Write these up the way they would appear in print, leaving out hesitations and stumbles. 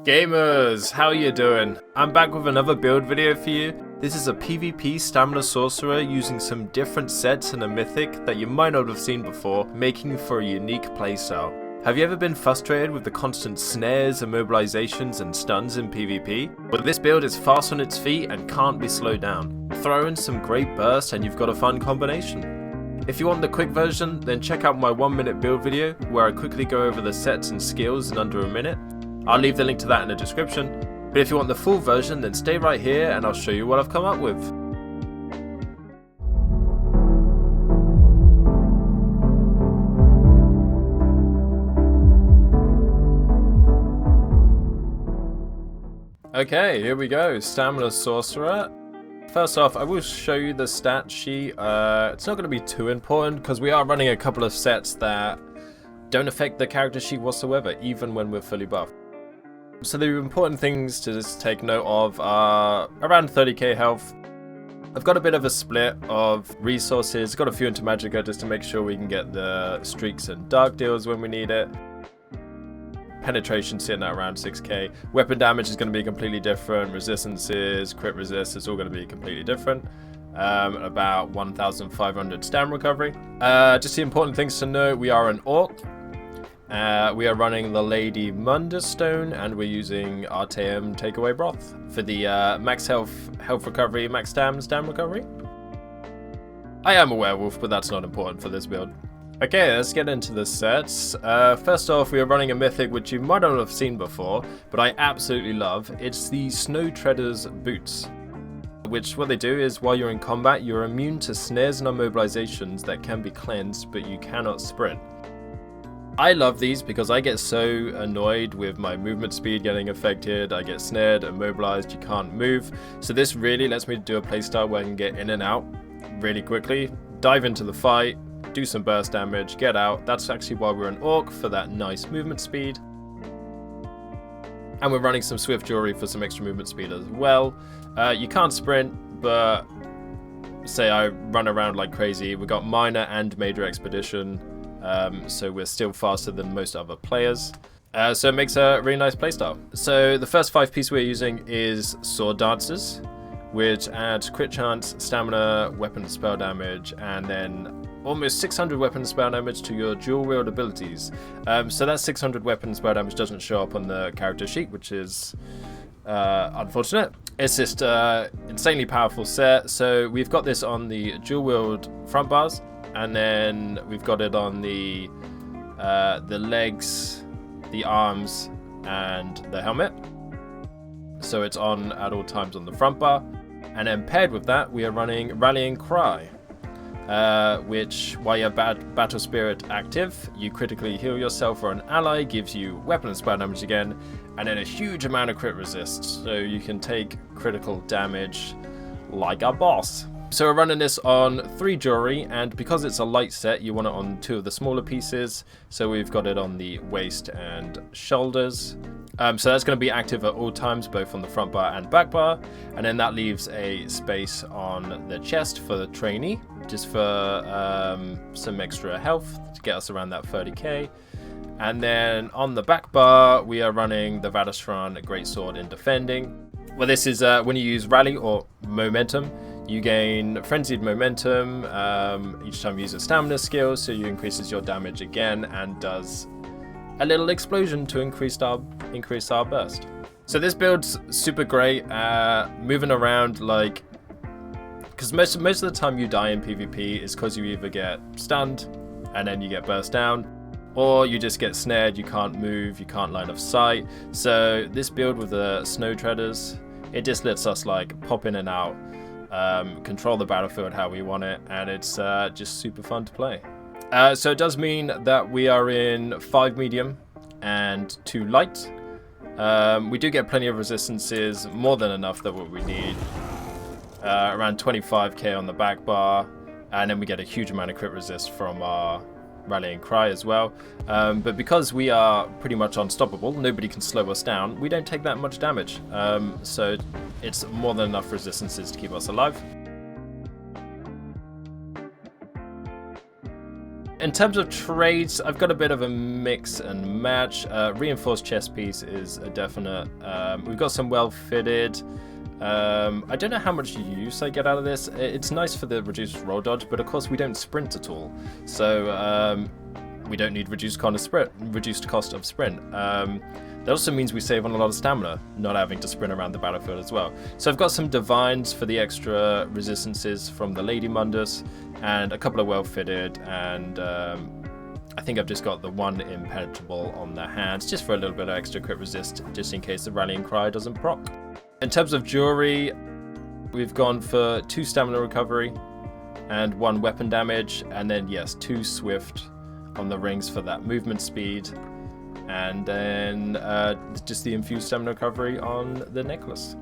Gamers, how you doing? I'm back with another build video for you. This is a PvP stamina sorcerer using some different sets in a mythic that you might not have seen before, making for a unique playstyle. Have you ever been frustrated with the constant snares, immobilizations and stuns in PvP? Well, this build is fast on its feet and can't be slowed down. Throw in some great burst and you've got a fun combination. If you want the quick version, then check out my 1-minute build video where I quickly go over the sets and skills in under a minute. I'll leave the link to that in the description, but if you want the full version then stay right here and I'll show you what I've come up with. Okay, here we go, Stamina Sorcerer. First off, I will show you the stat sheet. It's not going to be too important because we are running a couple of sets that don't affect the character sheet whatsoever, even when we're fully buffed. So the important things to just take note of are around 30k health. I've got a bit of a split of resources, got a few into Magicka just to make sure we can get the streaks and dark deals when we need it. Penetration sitting at around 6k. Weapon damage is going to be completely different. Resistances, crit resist, it's all going to be completely different. About 1,500 stam recovery. Just the important things to know, we are an orc. We are running the Lady Munderstone and we're using RTM Takeaway Broth for the max health recovery, max stam recovery. I am a werewolf, but that's not important for this build. Okay, let's get into the sets. First off, we are running a mythic which you might not have seen before, but I absolutely love. It's the Snow Treader's Boots, which what they do is while you're in combat, you're immune to snares and immobilizations that can be cleansed, but you cannot sprint. I love these because I get so annoyed with my movement speed getting affected. I get snared, immobilized, you can't move. So this really lets me do a playstyle where I can get in and out really quickly, dive into the fight, do some burst damage, get out. That's actually why we're an orc, for that nice movement speed. And we're running some swift jewelry for some extra movement speed as well. You can't sprint, but say I run around like crazy. We got minor and major expedition. So we're still faster than most other players. So it makes a really nice playstyle. So the first 5 pieces we're using is Sword Dancers, which adds crit chance, stamina, weapon spell damage, and then almost 600 weapon spell damage to your dual wield abilities. So that 600 weapon spell damage doesn't show up on the character sheet, which is unfortunate. It's just insanely powerful set. So we've got this on the dual wield front bars. And then we've got it on the legs, the arms, and the helmet. So it's on at all times on the front bar. And then paired with that, we are running Rallying Cry, which, while you have Battle Spirit active, you critically heal yourself or an ally, gives you weapon and spell damage again, and then a huge amount of crit resist. So you can take critical damage like a boss. So we're running this on 3 jewelry, and because it's a light set, you want it on 2 of the smaller pieces. So we've got it on the waist and shoulders. So that's going to be active at all times, both on the front bar and back bar. And then that leaves a space on the chest for the trainee, just for some extra health to get us around that 30k. And then on the back bar, we are running the Vadastran Greatsword in defending. Well, this is when you use rally or momentum. You gain frenzied momentum each time you use a stamina skill, so you increases your damage again and does a little explosion to increase our burst. So this build's super great, moving around, like, because most of the time you die in PvP is because you either get stunned and then you get burst down, or you just get snared, you can't move, you can't line of sight. So this build with the Snow Treaders, it just lets us like pop in and out, control the battlefield how we want it, and it's just super fun to play. So it does mean that we are in 5 medium and 2 light. We do get plenty of resistances, more than enough that what we need. Around 25k on the back bar, and then we get a huge amount of crit resist from our Rallying Cry as well. But because we are pretty much unstoppable, nobody can slow us down, we don't take that much damage. So it's more than enough resistances to keep us alive. In terms of trades, I've got a bit of a mix and match. Reinforced chest piece is a definite. We've got some well fitted. I don't know how much use I get out of this. It's nice for the reduced roll dodge, but of course we don't sprint at all. So we don't need reduced cost of sprint. That also means we save on a lot of stamina, not having to sprint around the battlefield as well. So I've got some divines for the extra resistances from the Lady Mundus, and a couple of well fitted, and I think I've just got the one impenetrable on the hands, just for a little bit of extra crit resist, just in case the rallying cry doesn't proc. In terms of jewelry, we've gone for 2 stamina recovery and 1 weapon damage, and then yes, 2 swift on the rings for that movement speed, and then just the infused stamina recovery on the necklace.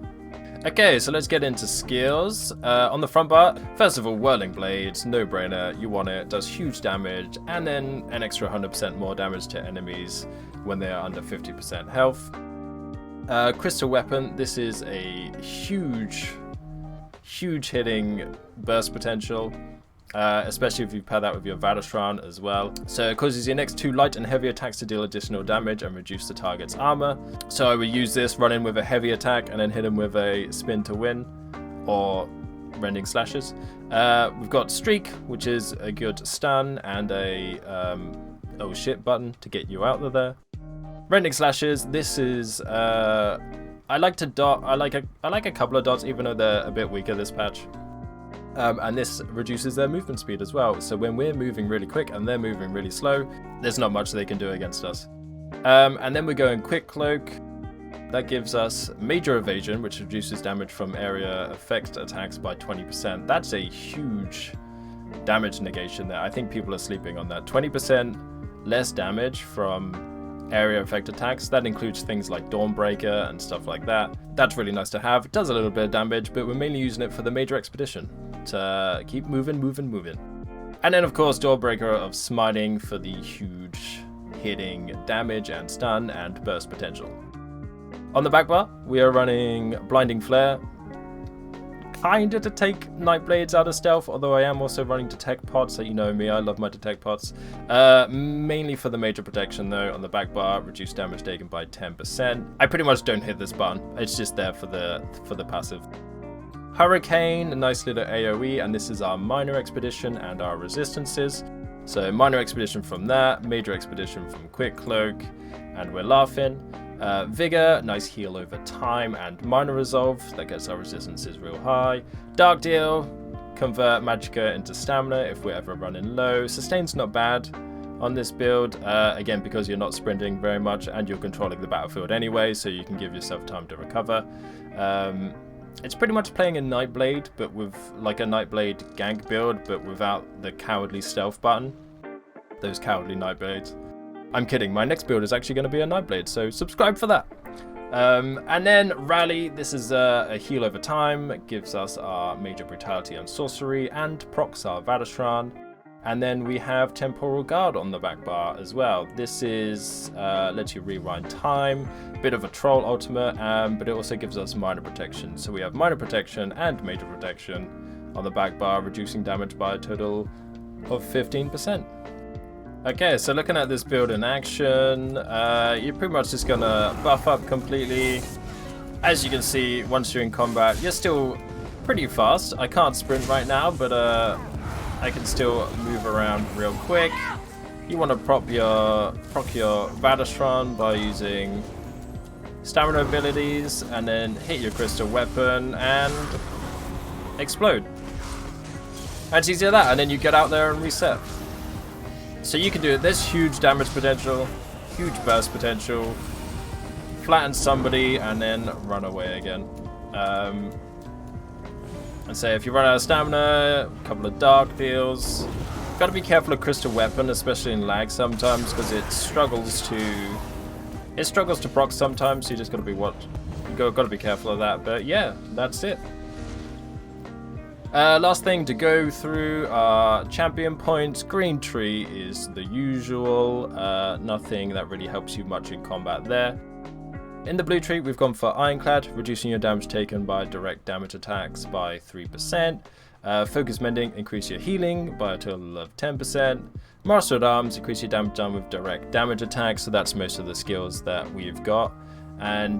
Okay, so let's get into skills. On the front bar, first of all, Whirling Blades, no brainer, you want it, does huge damage, and then an extra 100% more damage to enemies when they are under 50% health. Crystal Weapon, this is a huge hitting burst potential, especially if you pair that with your Vadastran as well. So it causes your next 2 light and heavy attacks to deal additional damage and reduce the target's armor. So I would use this, run in with a heavy attack, and then hit him with a spin to win, or rending slashes. We've got Streak, which is a good stun, and a oh shit button to get you out of there. Rending slashes, this is I like to dot. I like a couple of dots, even though they're a bit weaker this patch. And this reduces their movement speed as well. So when we're moving really quick and they're moving really slow, there's not much they can do against us. And then we go in Quick Cloak. That gives us Major Evasion, which reduces damage from area effect attacks by 20%. That's a huge damage negation there. I think people are sleeping on that. 20% less damage from area effect attacks. That includes things like Dawnbreaker and stuff like that. That's really nice to have. It does a little bit of damage, but we're mainly using it for the major expedition to keep moving. And then of course Dawnbreaker of Smiting for the huge hitting damage and stun and burst potential. On the back bar, we are running Blinding Flare, kinda to take Nightblades out of stealth, although I am also running Detect Pods, so you know me, I love my Detect Pods. Mainly for the major protection though. On the back bar, reduce damage taken by 10%. I pretty much don't hit this button, it's just there for the passive. Hurricane, a nice little AoE, and this is our minor expedition and our resistances. So minor expedition from that, major expedition from Quick Cloak, and we're laughing. Vigor, nice heal over time, and minor resolve, that gets our resistances real high. Dark Deal, convert Magicka into stamina if we're ever running low. Sustain's not bad on this build, again because you're not sprinting very much and you're controlling the battlefield anyway, so you can give yourself time to recover. It's pretty much playing a Nightblade, but with like a Nightblade gank build, but without the cowardly stealth button. Those cowardly Nightblades. I'm kidding, my next build is actually going to be a Nightblade, so subscribe for that. And then Rally, this is a heal over time. It gives us our Major Brutality and Sorcery, and procs our Vadastran. And then we have Temporal Guard on the back bar as well. This is lets you rewind time, bit of a troll ultimate, but it also gives us minor protection. So we have minor protection and major protection on the back bar, reducing damage by a total of 15%. Okay, so looking at this build in action, you're pretty much just gonna buff up completely. As you can see, once you're in combat, you're still pretty fast. I can't sprint right now, but I can still move around real quick. You want to proc your Vadastran by using stamina abilities, and then hit your crystal weapon and explode. And it's easy as that, and then you get out there and reset. So you can do it. There's huge damage potential, huge burst potential, flatten somebody, and then run away again. And say if you run out of stamina, a couple of dark deals. Gotta be careful of crystal weapon, especially in lag sometimes, because it struggles to proc sometimes. So you just gotta be careful of that. But yeah, that's it. Last thing to go through are champion points. Green tree is the usual, nothing that really helps you much in combat there. In the blue tree, we've gone for Ironclad, reducing your damage taken by direct damage attacks by 3%. Focus Mending, increase your healing by a total of 10%. Master at Arms, increase your damage done with direct damage attacks, so that's most of the skills that we've got. And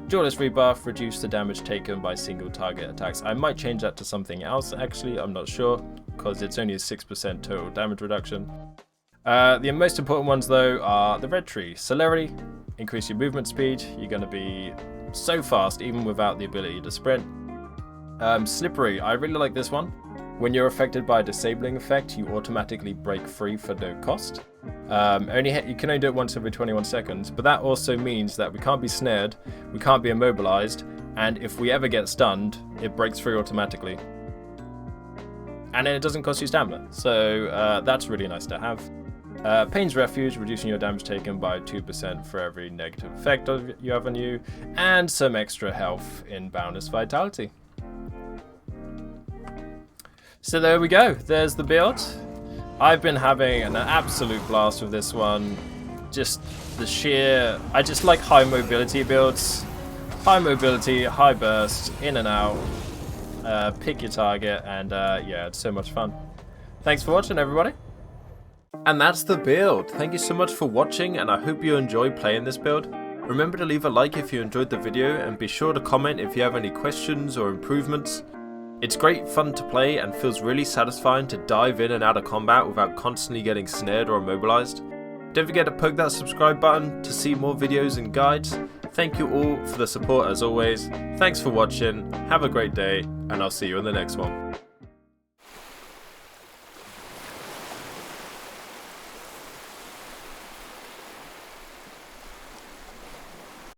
Jawless Rebuff, reduce the damage taken by single target attacks. I might change that to something else actually, I'm not sure, because it's only a 6% total damage reduction. The most important ones though are the red tree. Celerity, increase your movement speed, you're going to be so fast even without the ability to sprint. Slippery, I really like this one. When you're affected by a disabling effect, you automatically break free for no cost. You can only do it once every 21 seconds, but that also means that we can't be snared, we can't be immobilized, and if we ever get stunned, it breaks free automatically. And then it doesn't cost you stamina, so that's really nice to have. Pain's Refuge, reducing your damage taken by 2% for every negative effect you have on you, and some extra health in Boundless Vitality. So there we go, there's the build. I've been having an absolute blast with this one. Just the sheer, I just like high mobility builds. High mobility, high burst, in and out, pick your target, and yeah, it's so much fun. Thanks for watching, everybody. And that's the build. Thank you so much for watching, and I hope you enjoy playing this build. Remember to leave a like if you enjoyed the video, and be sure to comment if you have any questions or improvements. It's great fun to play and feels really satisfying to dive in and out of combat without constantly getting snared or immobilized. Don't forget to poke that subscribe button to see more videos and guides. Thank you all for the support as always. Thanks for watching, have a great day, and I'll see you in the next one.